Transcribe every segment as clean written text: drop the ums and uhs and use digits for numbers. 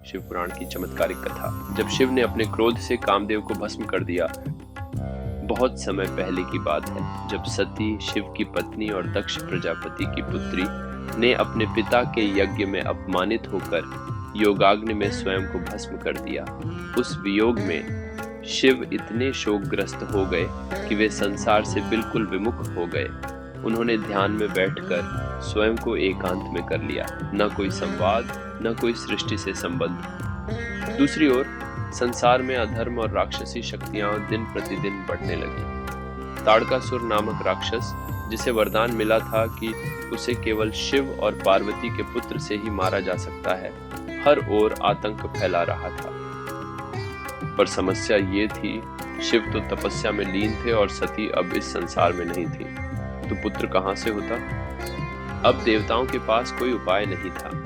शिव पुराण की चमत्कारिक कथा। जब शिव ने अपने क्रोध से कामदेव को भस्म कर दिया, बहुत समय पहले की बात है, जब सती शिव की पत्नी और दक्ष प्रजापति की पुत्री ने अपने पिता के यज्ञ में अपमानित होकर योगाग्नि में स्वयं को भस्म कर दिया। उस वियोग में शिव इतने शोकग्रस्त हो गए कि वे संसार से बिल्कुल विमुख हो गए। उन्होंने ध्यान में बैठकर स्वयं को एकांत में कर लिया, न कोई संवाद, न कोई सृष्टि से संबंध। दूसरी ओर संसार में अधर्म और राक्षसी शक्तियां दिन प्रतिदिन बढ़ने लगी। ताड़कासुर नामक राक्षस, जिसे वरदान मिला था कि उसे केवल शिव और पार्वती के पुत्र से ही मारा जा सकता है, हर ओर आतंक फैला रहा था। पर समस्या ये थी, शिव तो तपस्या में लीन थे और सती अब इस संसार में नहीं थी, तो पुत्र कहां से होता? अब देवताओं के पास कोई उपाय नहीं था।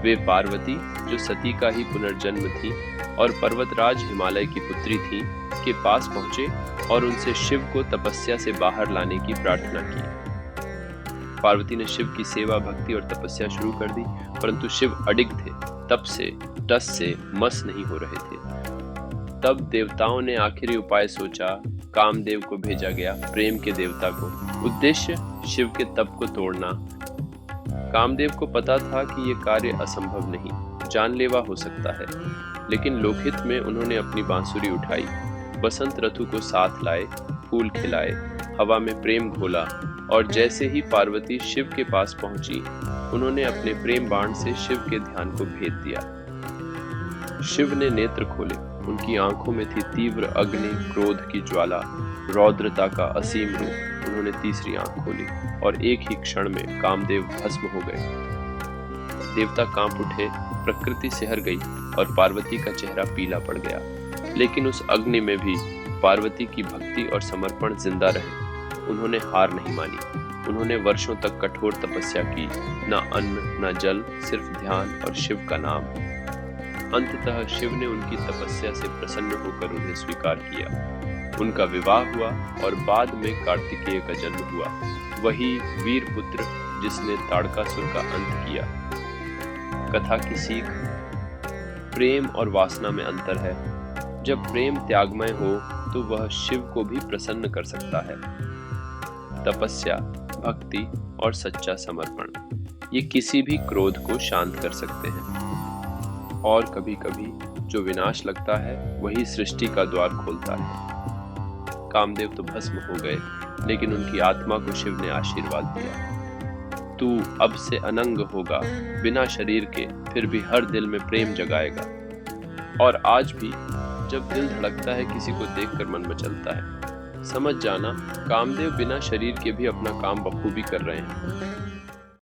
वे पार्वती, जो सती का ही पुनर्जन्म थी और पर्वतराज हिमालय की पुत्री थी, के पास पहुंचे और उनसे शिव को तपस्या से बाहर लाने की प्रार्थना की। पार्वती ने शिव की सेवा, भक्ति और तपस्या शुरू कर दी, परंतु शिव अडिग थे, तप से टस से मस नहीं हो रहे थे। तब देवताओं ने आखिरी उपाय सोचा, कामदेव को भेजा गया, प्रेम के देवता को। उद्देश्य शिव के तप को तोड़ना। कामदेव को पता था कि यह कार्य असंभव नहीं, जानलेवा हो सकता है, लेकिन लोकहित में उन्होंने अपनी बांसुरी उठाई, बसंत ऋतु को साथ लाए, फूल खिलाए, हवा में प्रेम घोला, और जैसे ही पार्वती शिव के पास पहुंची, उन्होंने अपने प्रेम बाण से शिव के ध्यान को भेद दिया। शिव ने नेत्र खोले, उनकी आंखों में थी तीव्र अग्नि, क्रोध की ज्वाला, रौद्रता का असीम रूप। उन्होंने तीसरी आंख खोली और एक ही क्षण में कामदेव भस्म हो गए। देवता कांप उठे, प्रकृति सिहर गई और पार्वती का चेहरा पीला पड़ गया। लेकिन उस अग्नि में भी पार्वती की भक्ति और समर्पण जिंदा रहे। उन्होंने हार नहीं मानी। उन्होंने वर्षों तक कठोर तपस्या की, न अन्न न जल, सिर्फ ध्यान और शिव का नाम। अंततः शिव ने उनकी तपस्या से प्रसन्न होकर उन्हें स्वीकार किया। उनका विवाह हुआ और बाद में कार्तिकेय का जन्म हुआ, वही वीर पुत्र जिसने ताड़कासुर का अंत किया। कथा की सीख, प्रेम और वासना में अंतर है। जब प्रेम त्यागमय हो तो वह शिव को भी प्रसन्न कर सकता है। तपस्या, भक्ति और सच्चा समर्पण, ये किसी भी क्रोध को शांत कर सकते हैं। और कभी कभी जो विनाश लगता है वही सृष्टि का द्वार खोलता है। कामदेव तो भस्म हो गए, लेकिन उनकी आत्मा को शिव ने आशीर्वाद दिया। तू अब से अनंग होगा, बिना शरीर के, फिर भी हर दिल में प्रेम जगाएगा। और आज भी जब दिल धड़कता है, किसी को देखकर मन मचलता है, समझ जाना कामदेव बिना शरीर के भी अपना काम बखूबी कर रहे हैं।